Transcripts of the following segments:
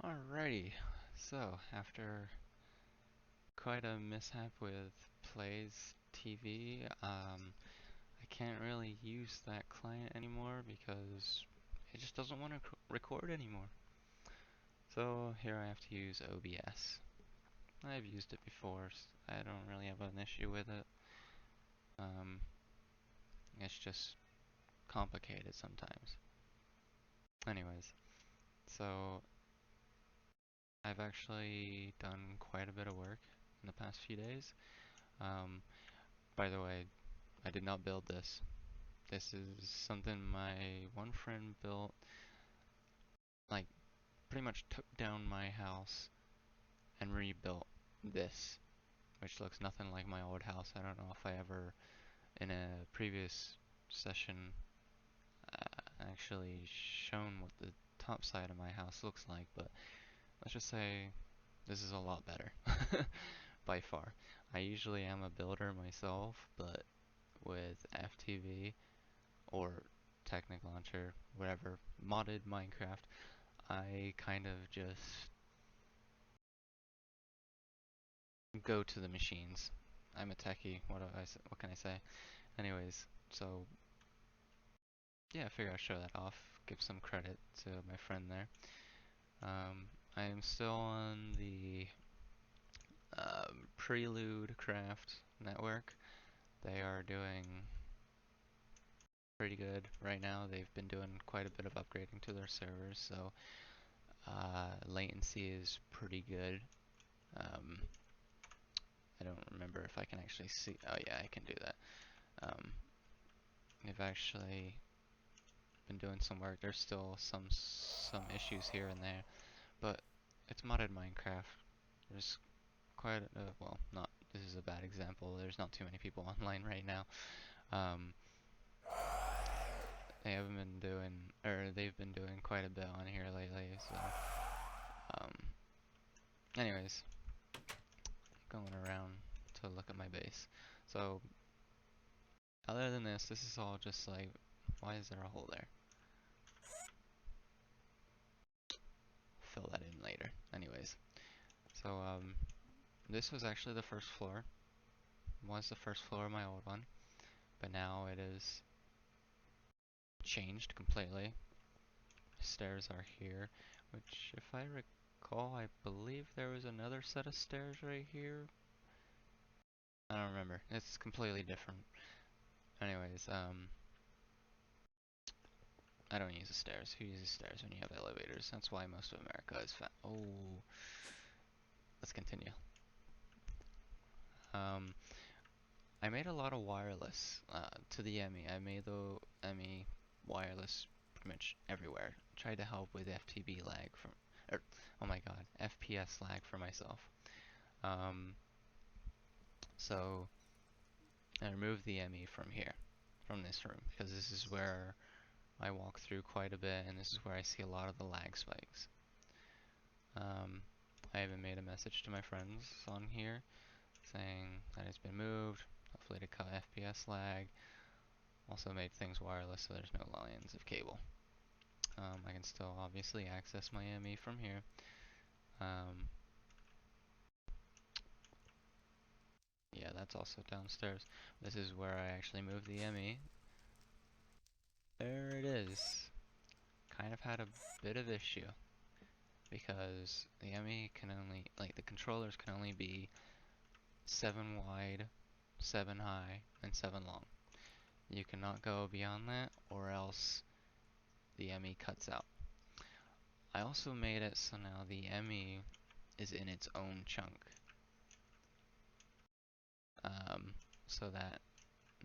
Alrighty, so after quite a mishap with Play's TV, I can't really use that client anymore because it just doesn't want to record anymore. So here I have to use OBS. I've used it before, I don't really have an issue with it. It's just complicated sometimes. Anyways, so I've actually done quite a bit of work in the past few days. Um, by the way, I did not build this. This is something my one friend built, like pretty much took down my house and rebuilt this, which looks nothing like my old house. I don't know if I ever, in a previous session, actually shown what the top side of my house looks like, but let's just say this is a lot better, by far. I usually am a builder myself, but with FTV, or Technic launcher, whatever, modded Minecraft, I kind of just go to the machines. I'm a techie. What can I say? Anyways, so yeah, I figured I'd show that off. Give some credit to my friend there. I am still on the PreludeCraft network. They are doing pretty good right now. They've been doing quite a bit of upgrading to their servers, so latency is pretty good. I don't remember if I can actually see. Oh yeah, I can do that. They've actually been doing some work. There's still some issues here and there, but it's modded Minecraft. There's quite well, not this is a bad example. There's not too many people online right now. Um, they haven't been doing, or they've been doing quite a bit on here lately. So, um, anyways, going around to look at my base. So, other than this is all just like, why is there a hole there? Fill that in later. Anyways, so this was actually the first floor. Was the first floor of my old one, but now it is changed completely. Stairs are here, which if I recall, I believe there was another set of stairs right here. I don't remember. It's completely different. Anyways, I don't use the stairs. Who uses stairs when you have elevators? That's why most of America is fat. Oh, let's continue. I made a lot of wireless to the ME. I made the ME wireless pretty much everywhere. Tried to help with FTB lag from, oh my god, FPS lag for myself. So I removed the ME from here, from this room, because this is where I walk through quite a bit, and this is where I see a lot of the lag spikes. I even made a message to my friends on here saying that it's been moved, hopefully to cut FPS lag. Also made things wireless so there's no lines of cable. I can still obviously access my ME from here. Yeah, that's also downstairs. This is where I actually moved the ME. There it is. Kind of had a bit of issue because the ME can only, like the controllers can only be 7 wide, 7 high, and 7 long. You cannot go beyond that or else the ME cuts out. I also made it so now the ME is in its own chunk. So that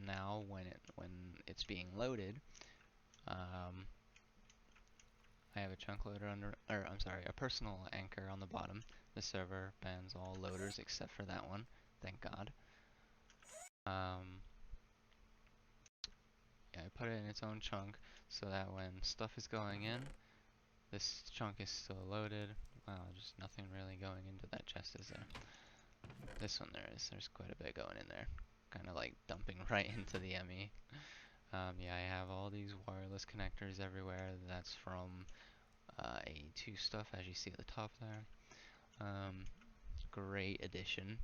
now when it's being loaded, I have a chunk loader under, or I'm sorry, a personal anchor on the bottom. The server bans all loaders except for that one, thank God. Yeah, I put it in its own chunk so that when stuff is going in, this chunk is still loaded. Wow, just nothing really going into that chest, is there? This one there is. There's quite a bit going in there. Kind of like dumping right into the ME. Yeah, I have all these wireless connectors everywhere. That's from A2 stuff, as you see at the top there. Great addition.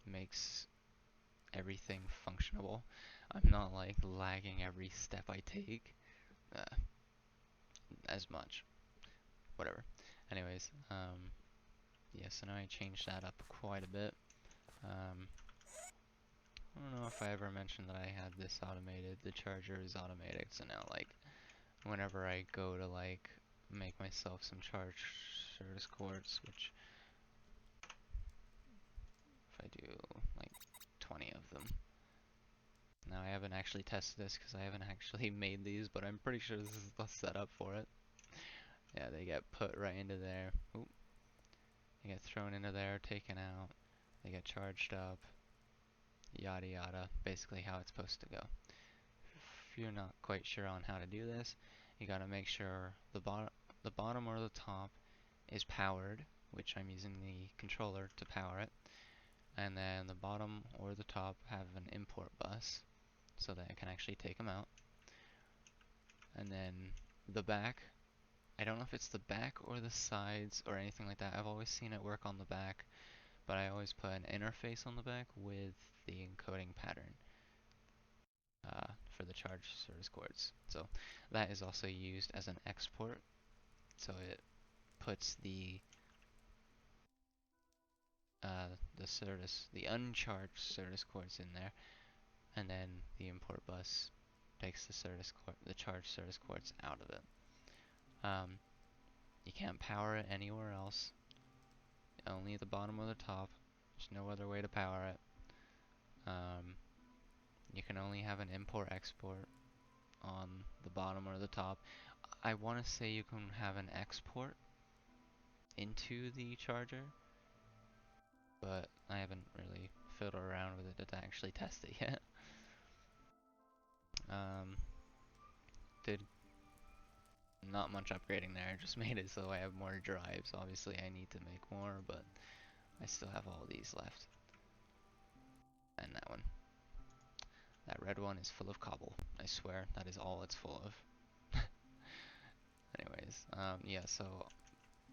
Makes everything functionable. I'm not like lagging every step I take as much. Whatever. Anyways, yeah, so now I changed that up quite a bit. I don't know if I ever mentioned that I had this automated. The charger is automated, so now like whenever I go to like make myself some charge service cords, which if I do like 20 of them. Now I haven't actually tested this because I haven't actually made these, but I'm pretty sure this is the setup for it. Yeah, they get put right into there. Oop. They get thrown into there, taken out. They get charged up. Yada yada. Basically how it's supposed to go. If you're not quite sure on how to do this, you gotta make sure the bottom or the top is powered, which I'm using the controller to power it, and then the bottom or the top have an import bus so that I can actually take them out. And then the back, I don't know if it's the back or the sides or anything like that. I've always seen it work on the back, but I always put an interface on the back with the encoding pattern for the charge service cords. So that is also used as an export. So it puts the the uncharged service cords in there, and then the import bus takes the charged service cords out of it. You can't power it anywhere else. Only the bottom or the top. There's no other way to power it. You can only have an import-export on the bottom or the top. I want to say you can have an export into the charger, but I haven't really fiddled around with it to actually test it yet. Did not much upgrading there, just made it so I have more drives. Obviously I need to make more, but I still have all these left. And that one. That red one is full of cobble. I swear, that is all it's full of. Anyways, yeah, so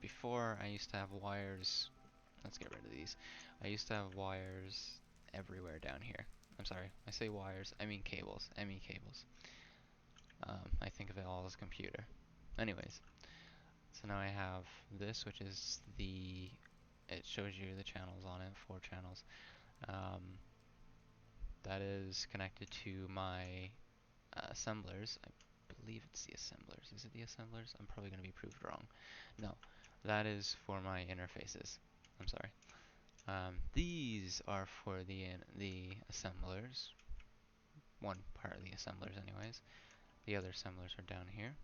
before I used to have wires. Let's get rid of these. I used to have wires everywhere down here. I'm sorry, I say wires, I mean cables. I mean cables. I think of it all as a computer. Anyways, so now I have this, which is it shows you the channels on it, 4 channels. That is connected to my assemblers. I believe it's the assemblers. Is it the assemblers? I'm probably going to be proved wrong. No, that is for my interfaces. I'm sorry. These are for the assemblers. One part of the assemblers anyways. The other assemblers are down here.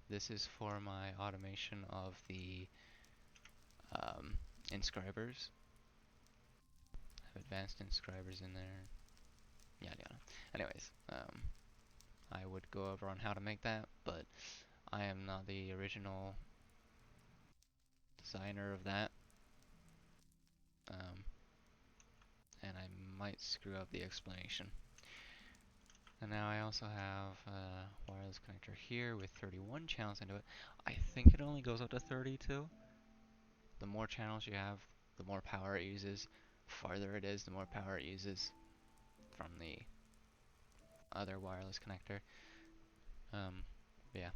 This is for my automation of the inscribers. I have advanced inscribers in there. Yada yada. Anyways, I would go over on how to make that, but I am not the original designer of that. And I might screw up the explanation. And now I also have a wireless connector here with 31 channels into it. I think it only goes up to 32. The more channels you have, the more power it uses. The farther it is, the more power it uses from the other wireless connector. Yeah.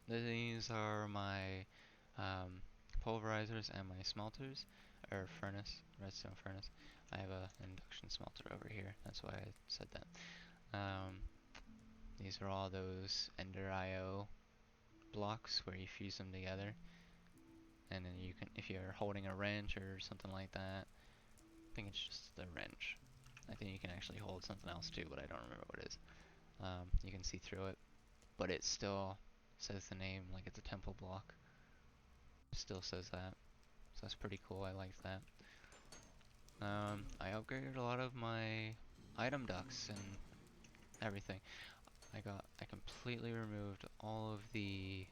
These are my pulverizers and my smelters, or furnace, redstone furnace. I have an induction smelter over here, that's why I said that. These are all those Ender IO blocks where you fuse them together, and then you can, if you're holding a wrench or something like that, I think it's just the wrench. I think you can actually hold something else too, but I don't remember what it is. You can see through it, but it still says the name like it's a temple block. It still says that, so that's pretty cool. I like that. I upgraded a lot of my item ducts and everything. I completely removed all of the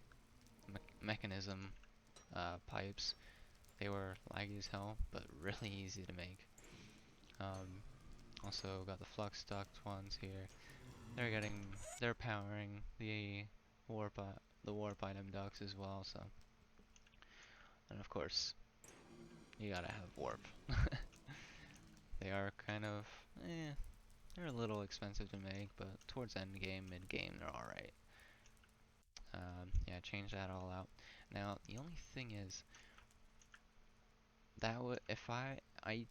mechanism pipes. They were laggy as hell, but really easy to make. Also got the flux duct ones here. they're powering the warp item ducts as well. So, and of course, you gotta have warp. They are kind of, they're a little expensive to make, but towards end game, mid game, they're all right. Yeah, change that all out. Now, the only thing is that if I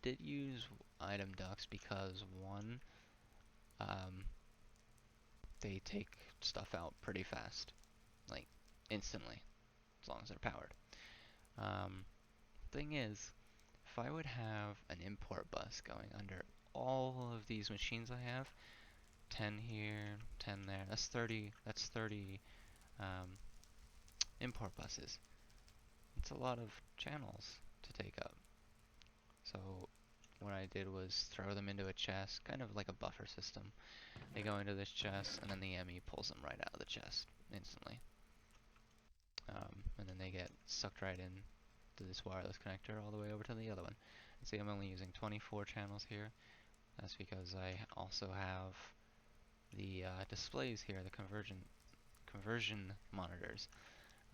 did use item ducts because one, um, they take stuff out pretty fast, like instantly, as long as they're powered. Thing is, if I would have an import bus going under all of these machines I have, 10 here, 10 there, that's 30 um, import buses. It's a lot of channels to take up. So what I did was throw them into a chest, kind of like a buffer system. They go into this chest, and then the ME pulls them right out of the chest instantly. And then they get sucked right in to this wireless connector all the way over to the other one. And see, I'm only using 24 channels here. That's because I also have the displays here, the conversion monitors.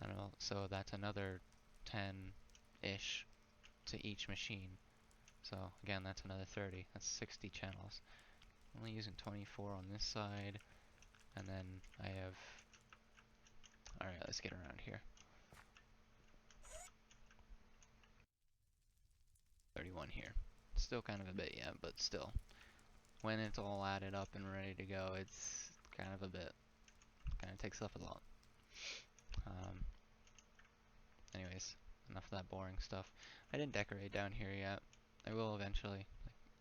And so that's another 10-ish to each machine. So again, that's another 30. That's 60 channels. I'm only using 24 on this side, and then I have. All right, let's get around here. 31 here. Still kind of a bit, yeah, but still. When it's all added up and ready to go, it's kind of a bit. Kind of takes up a lot. Anyways, enough of that boring stuff. I didn't decorate down here yet. I will eventually.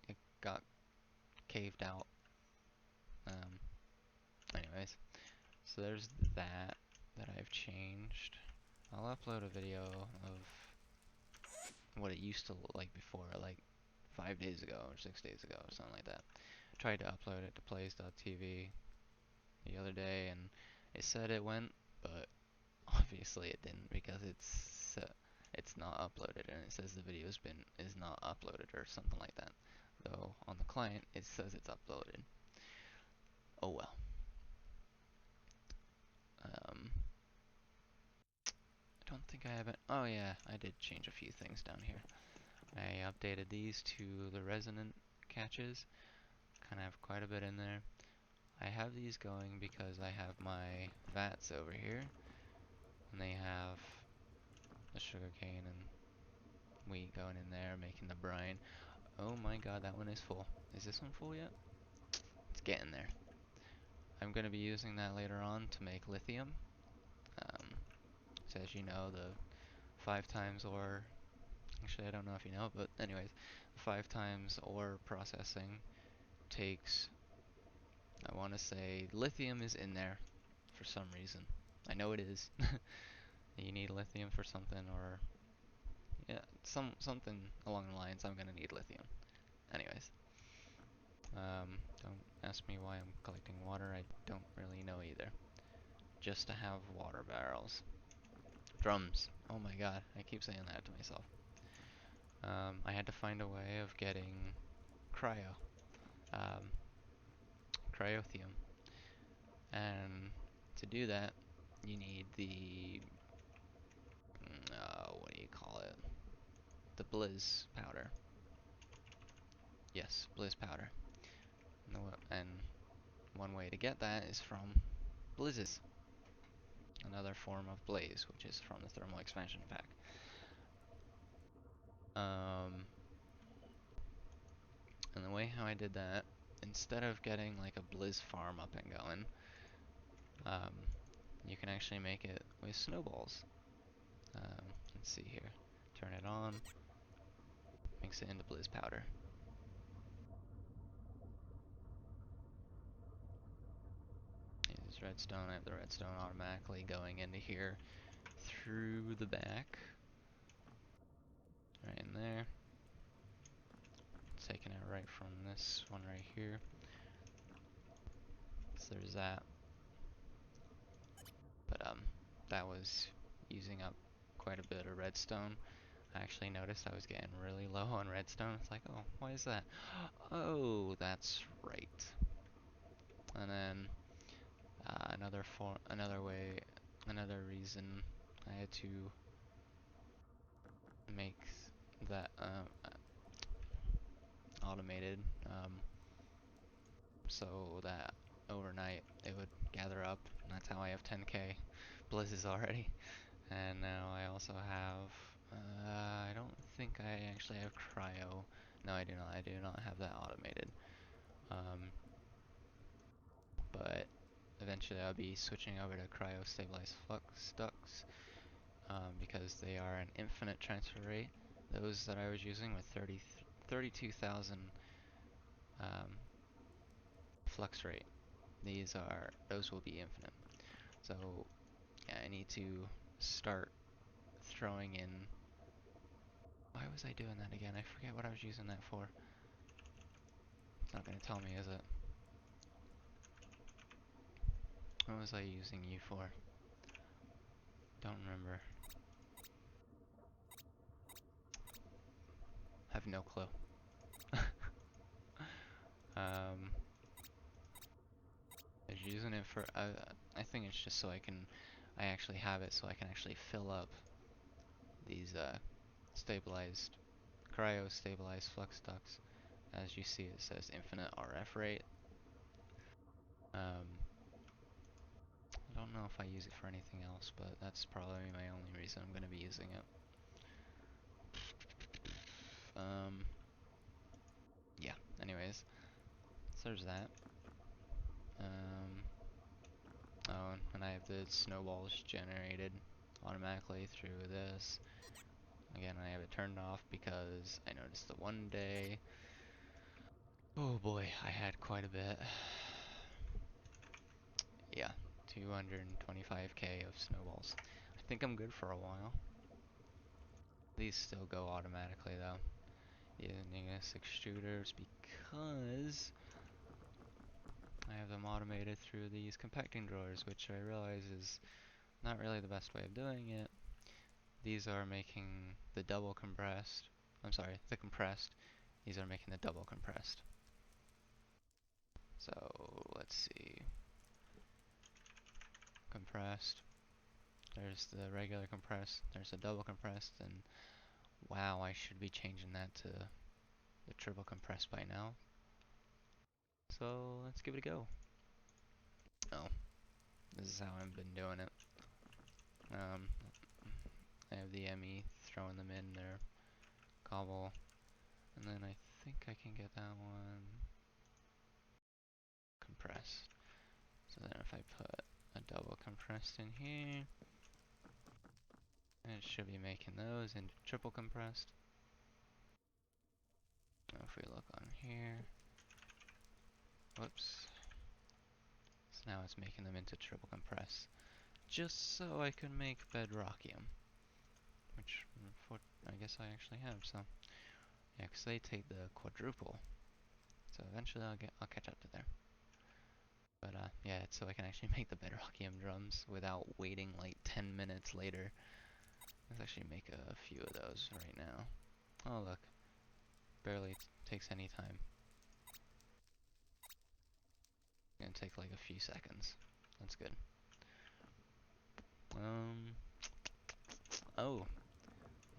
It got caved out. Anyways, so there's that I've changed. I'll upload a video of what it used to look like before, like 5 days ago or 6 days ago or something like that. I tried to upload it to plays.tv the other day, and it said it went, but obviously it didn't because it's not uploaded, and it says the video is not uploaded or something like that. Though on the client it says it's uploaded. Oh well. I don't think I haven't. Oh yeah, I did change a few things down here. I updated these to the resonant catches. Kind of have quite a bit in there. I have these going because I have my vats over here, and they have the sugarcane and wheat going in there, making the brine. Oh my god, that one is full. Is this one full yet? It's getting there. I'm going to be using that later on to make lithium. So as you know, the 5 times ore, actually I don't know if you know, but anyways, 5 times ore processing takes, I want to say, lithium is in there for some reason. I know it is. You need lithium for something, or yeah, something along the lines. I'm gonna need lithium. Anyways, don't ask me why I'm collecting water. I don't really know either. Just to have water barrels. Drums. Oh my god, I keep saying that to myself. I had to find a way of getting cryo, um, cryothium, and to do that, you need the what do you call it? The Blizz powder. Yes, Blizz powder. And one way to get that is from Blizzes, another form of Blaze, which is from the thermal expansion pack. And the way how I did that, instead of getting like a Blizz farm up and going, you can actually make it with snowballs. Let's see here. Turn it on, mix it into Blizz powder. Use redstone. I have the redstone automatically going into here through the back. Right in there. Taking it right from this one right here. So there's that. But that was using up quite a bit of redstone. I actually noticed I was getting really low on redstone. It's like, oh, why is that? Oh, that's right. And then another reason I had to make that automated, so that overnight it would gather up. And that's how I have 10k blizzes already. And now I also have, I don't think I actually have cryo. No, I do not. I do not have that automated. But eventually I'll be switching over to cryo stabilized flux ducts, because they are an infinite transfer rate. Those that I was using with 32,000 um, flux rate. Those will be infinite. So yeah, I need to start throwing in. Why was I doing that again? I forget what I was using that for. It's not gonna tell me, is it? What was I using you for? Don't remember. Have no clue. um, I was using it for. I think it's just so I actually have it so I can actually fill up these stabilized, cryo stabilized flux ducts. As you see, it says infinite RF rate. I don't know if I use it for anything else, but that's probably my only reason I'm going to be using it. Yeah, anyways, so there's that. Oh, and I have the snowballs generated automatically through this. Again, I have it turned off because I noticed that one day, oh boy, I had quite a bit. Yeah, 225k of snowballs. I think I'm good for a while. These still go automatically though, using S extruders because I have them automated through these compacting drawers, which I realize is not really the best way of doing it. These are making the double compressed. I'm sorry, the compressed. These are making the double compressed. So let's see. Compressed. There's the regular compressed. There's the double compressed, and wow, I should be changing that to the triple compressed by now. So let's give it a go. Oh, this is how I've been doing it. I have the ME throwing them in there, cobble, and then I think I can get that one compressed. So then if I put a double compressed in here, it should be making those into triple compressed. If we look on here, whoops. So now it's making them into triple compressed, just so I can make bedrockium, which I guess I actually have. So yeah, because they take the quadruple, so eventually I'll catch up to there. But yeah, it's so I can actually make the bedrockium drums without waiting like 10 minutes later. Let's actually make a few of those right now. Oh look, barely takes any time. Gonna take like a few seconds. That's good. Oh,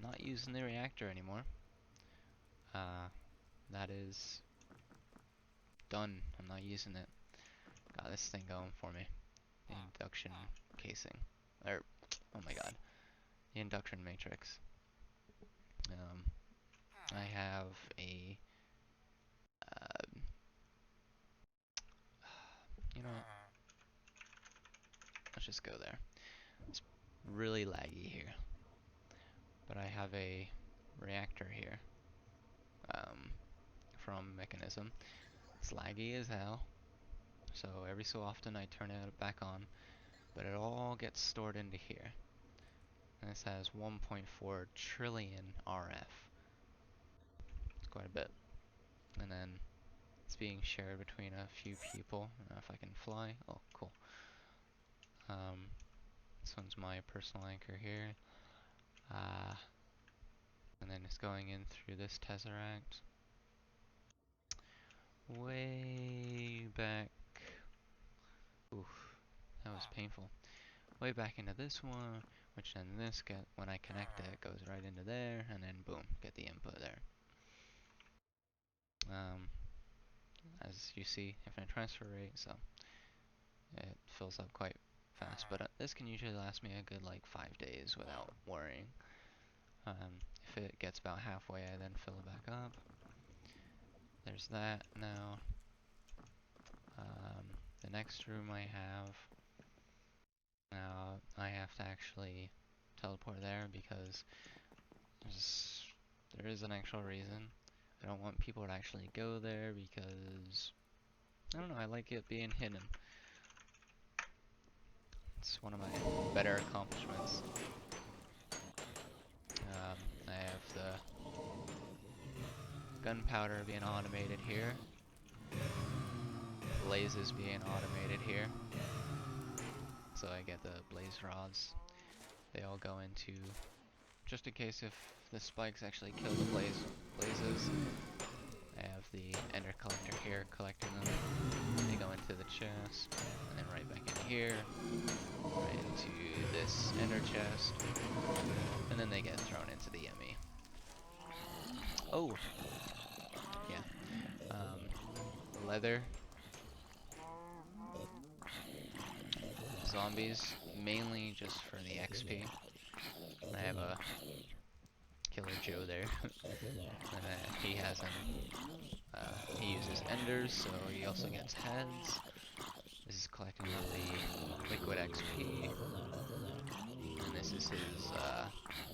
not using the reactor anymore. That is done. I'm not using it. Got this thing going for me. The induction casing. Oh my god. The induction matrix. I have a, uh, you know, let's just go there. It's really laggy here. But I have a reactor here, from Mechanism. It's laggy as hell. So every so often I turn it back on, but it all gets stored into here. And this has 1.4 trillion RF. It's quite a bit. And then it's being shared between a few people. I don't know if I can fly. Oh, cool. This one's my personal anchor here. And then it's going in through this tesseract. Way back That was painful. Way back into this one, which then when I connect it, goes right into there, and then boom, get the input there. As you see, infinite transfer rate, so it fills up quite fast. But this can usually last me a good like 5 days without worrying. If it gets about halfway, I then fill it back up. There's that now. The next room I have, now I have to actually teleport there because there is an actual reason. I don't want people to actually go there because, I don't know, I like it being hidden. It's one of my better accomplishments. I have the gunpowder being automated here. Blazes being automated here. So I get the blaze rods. They all go into, just in case if the spikes actually kill the blazes. I have the ender collector here collecting them. They go into the chest, and then right back in here, right into this ender chest, and then they get thrown into the Emmy. Oh! Yeah. Leather. Zombies, mainly just for the XP. I have a Killer Joe there. And he has he uses enders, so he also gets heads. This is collecting all the liquid XP. And this is his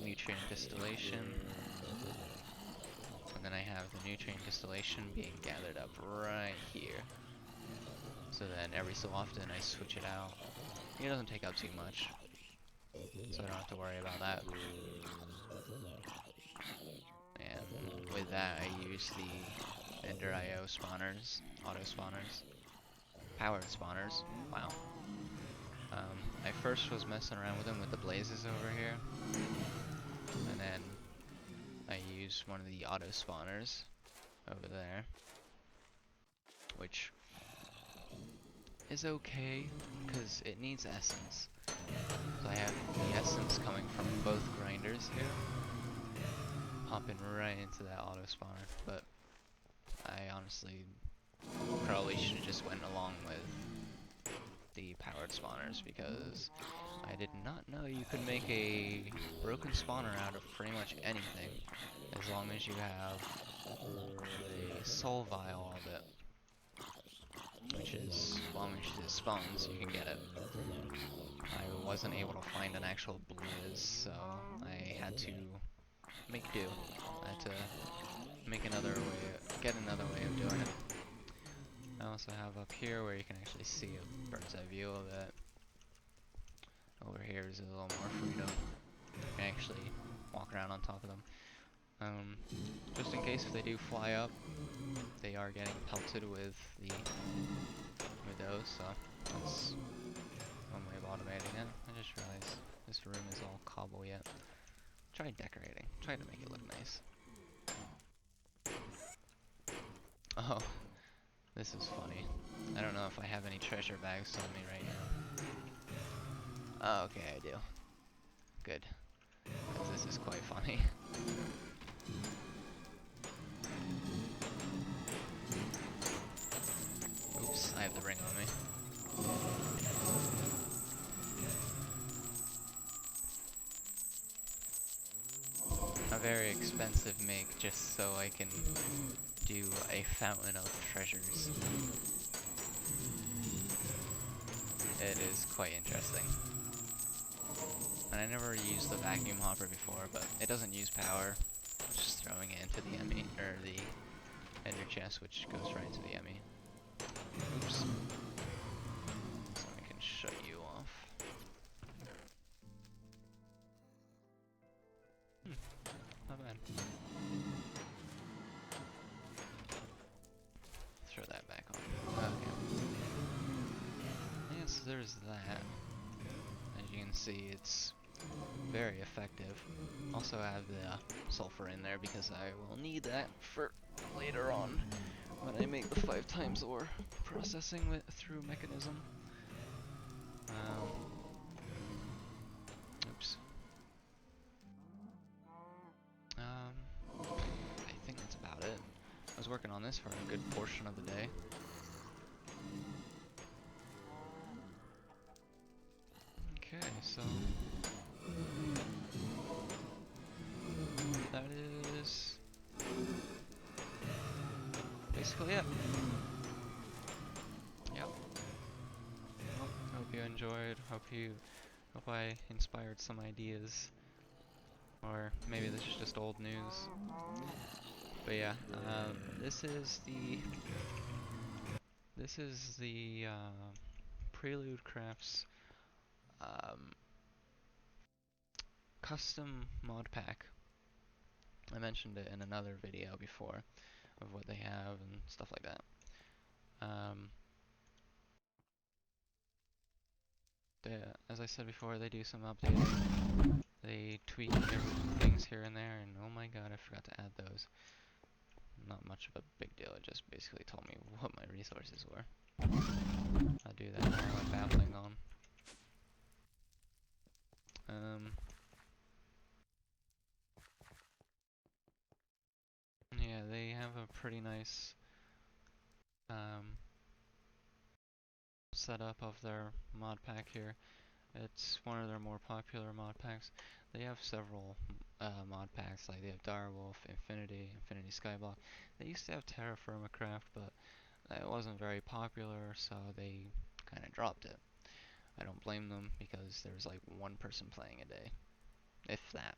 nutrient distillation. And then I have the nutrient distillation being gathered up right here. So then every so often I switch it out. It doesn't take up too much, so I don't have to worry about that. And with that I use the Ender IO spawners, auto spawners, powered spawners, wow. I first was messing around with them with the blazes over here, and then I used one of the auto spawners over there, which is okay, because it needs essence. So I have the essence coming from both grinders here, popping right into that auto spawner, but I honestly probably should have just went along with the powered spawners, because I did not know you could make a broken spawner out of pretty much anything, as long as you have a soul vial of it. Which is, as long as it spawns, you can get it. I wasn't able to find an actual blaze, so I had to make do. I had to make another way, get another way of doing it. I also have up here where you can actually see a bird's eye view of it. Over here is a little more freedom. You can actually walk around on top of them. Just in case if they do fly up, they are getting pelted with those, so that's one way of automating it. I just realized this room is all cobble yet. Try decorating. Try to make it look nice. Oh, this is funny. I don't know if I have any treasure bags on me right now. Oh, okay, I do. Good. Because this is quite funny. Oops, I have the ring on me. A very expensive make just so I can do a fountain of treasures. It is quite interesting. And I never used the vacuum hopper before, but it doesn't use power. Just throwing it into the Emmy, or the ender chest, which goes right into the Emmy. Oops. So I can shut you off. Not bad. Throw that back on. Okay. Yes, there's that. As you can see, it's very effective. Also have the sulfur in there because I will need that for later on when I make the 5 times ore processing through mechanism. Oops. I think that's about it. I was working on this for a good portion of the day. Okay, so that is basically it. Yep. Well, hope you enjoyed. Hope I inspired some ideas, or maybe this is just old news. But yeah, this is the PreludeCraft's um, custom mod pack. I mentioned it in another video before of what they have and stuff like that. As I said before, they do some updating. They tweak their things here and there, and oh my god, I forgot to add those. Not much of a big deal, it just basically told me what my resources were. I'll do that while I'm babbling on. Yeah, they have a pretty nice setup of their mod pack here. It's one of their more popular mod packs. They have several mod packs, like they have Direwolf, Infinity Skyblock. They used to have Terraformacraft, but it wasn't very popular, so they kind of dropped it. I don't blame them because there's like one person playing a day, if that.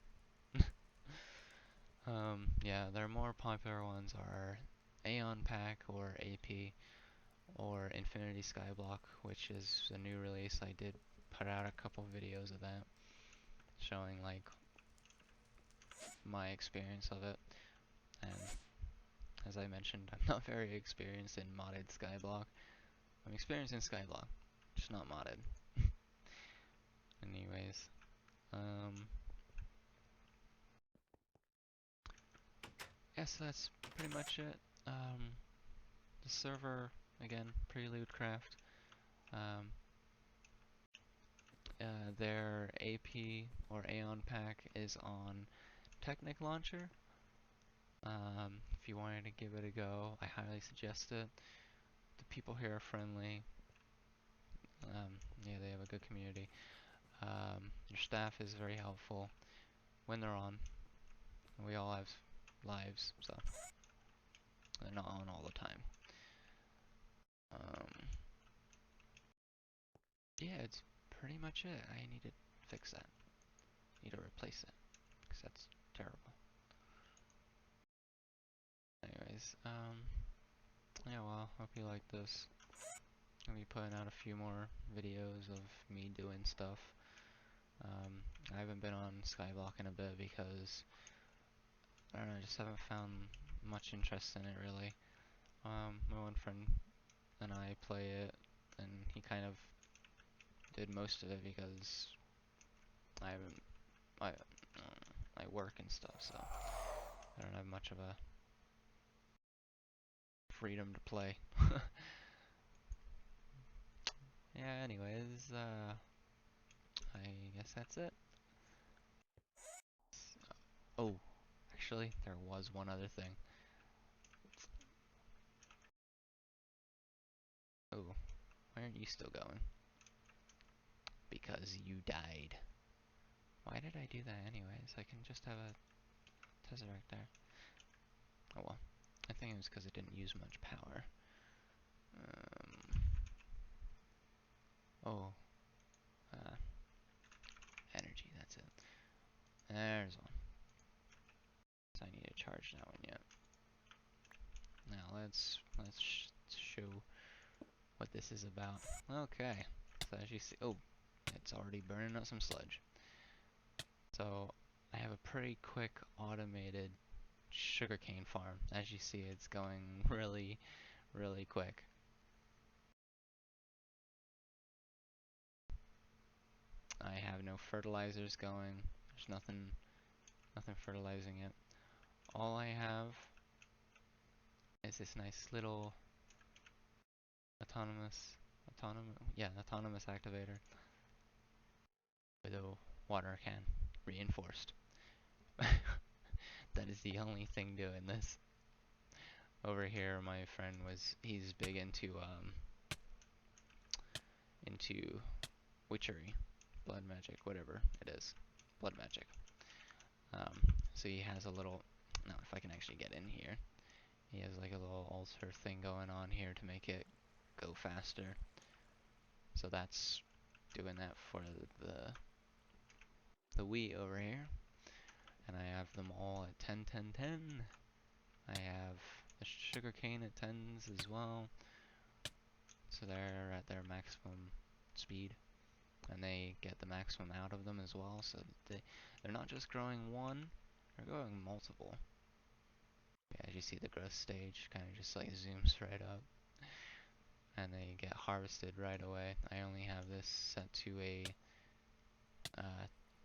Yeah, their more popular ones are AeonPack or AP or Infinity Skyblock, which is a new release. I did put out a couple videos of that, showing like my experience of it. And as I mentioned, I'm not very experienced in modded Skyblock. I'm experienced in Skyblock, just not modded. Anyways, yeah, so that's pretty much it. The server, again, PreludeCraft. Um, their AP or AeonPack is on Technic launcher. If you wanted to give it a go, I highly suggest it. The people here are friendly. Yeah, they have a good community. Your staff is very helpful when they're on. We all have lives, so they're not on all the time. Yeah, it's pretty much it. I need to fix that. Need to replace it, because that's terrible. Anyways, yeah, well, hope you like this. I'll be putting out a few more videos of me doing stuff. I haven't been on Skyblock in a bit because, I don't know, I just haven't found much interest in it really. My one friend and I play it, and he kind of did most of it because I haven't, I work and stuff, so I don't have much of a freedom to play. Yeah, anyways, I guess that's it. Oh, actually, there was one other thing. Oh, why aren't you still going? Because you died. Why did I do that anyways? I can just have a Tesseract there. Oh well. I think it was because it didn't use much power. Oh, uh, energy, that's it. There's one. So I need to charge that one yet. Now let's show what this is about. Okay, so as you see, oh, it's already burning up some sludge. So I have a pretty quick automated sugarcane farm. As you see, it's going really, really quick. I have no fertilizers going. There's nothing fertilizing it. All I have is this nice little autonomous activator with a water can, reinforced. That is the only thing doing this. Over here, my friend he's big into witchery, blood magic, whatever it is, blood magic. So he has a little, now if I can actually get in here, he has like a little altar thing going on here to make it go faster. So that's doing that for the Wii over here. And I have them all at 10, 10, 10. I have the sugarcane at 10s as well. So they're at their maximum speed. And they get the maximum out of them as well. So they're not just growing one, they're growing multiple. Yeah, as you see, the growth stage kind of just like zooms right up. And they get harvested right away. I only have this set to a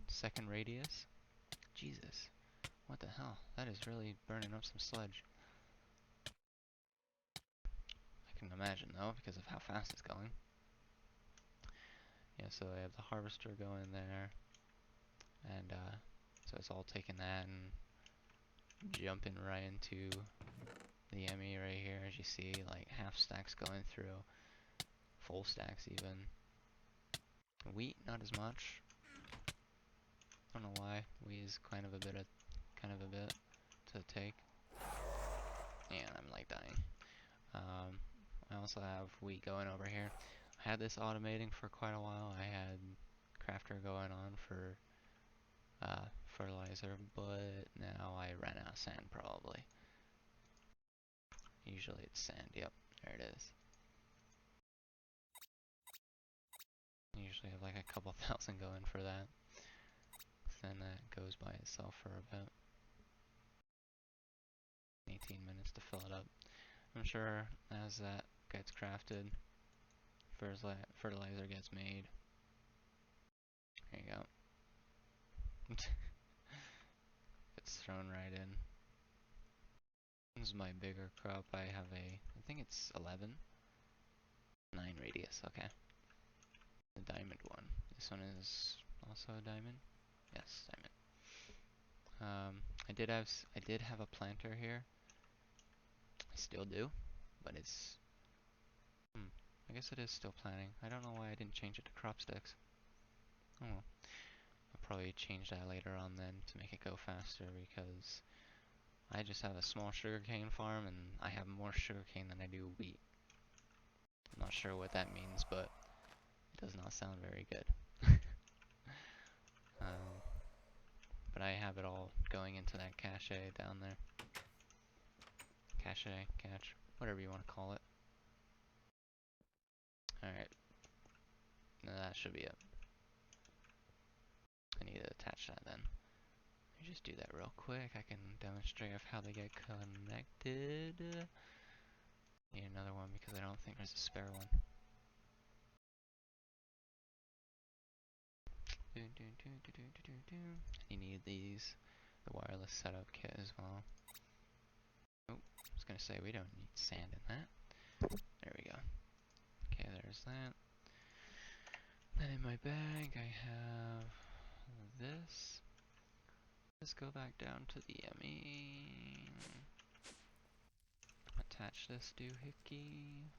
second radius. Jesus, what the hell? That is really burning up some sludge. I can imagine though, because of how fast it's going. Yeah, so I have the harvester going there, and so it's all taking that and jumping right into the Emmy right here, as you see, like half stacks going through, full stacks even. Wheat, not as much. Don't know why. Wheat is kind of a bit to take. And I'm like dying. I also have wheat going over here. I had this automating for quite a while. I had crafter going on for fertilizer, but now I ran out of sand probably. Usually it's sand, yep, there it is. Usually have like a couple thousand going for that. Then that goes by itself for about 18 minutes to fill it up. I'm sure as that gets crafted, fertilizer gets made. There you go. It's thrown right in. This is my bigger crop. I think it's 11. 9 radius, okay. The diamond one. This one is also a diamond? Yes, diamond. I did have a planter here. I still do, but it's, I guess it is still planting. I don't know why I didn't change it to crop sticks. Oh well. I'll probably change that later on then to make it go faster, because I just have a small sugarcane farm and I have more sugarcane than I do wheat. I'm not sure what that means, but it does not sound very good. But I have it all going into that cache down there. Cache, catch, whatever you want to call it. Alright. Now that should be it. I need to attach that then. Let me just do that real quick. I can demonstrate of how they get connected. Need another one because I don't think there's a spare one. You need these, the wireless setup kit as well. Oh, I was gonna say we don't need sand in that. There we go. Okay, there's that. Then in my bag I have this. Let's go back down to the Emmy. Attach this doohickey.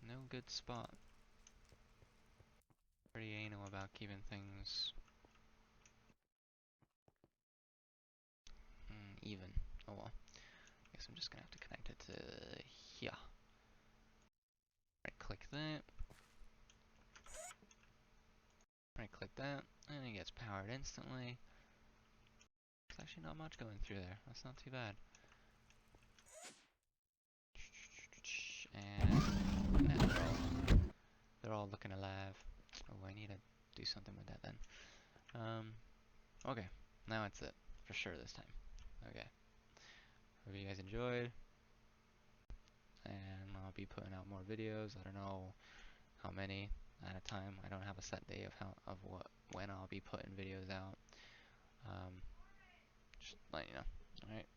No good spot. Pretty anal about keeping things even. Oh well. Guess I'm just gonna have to connect it to here. Right click that. Right click that, and it gets powered instantly. There's actually not much going through there. That's not too bad. And now they're all looking alive. Oh, I need to do something with that then. Okay, now it's it for sure this time. Okay. Hope you guys enjoyed, and I'll be putting out more videos. I don't know how many at a time. I don't have a set day of when I'll be putting videos out. Just letting you know. All right.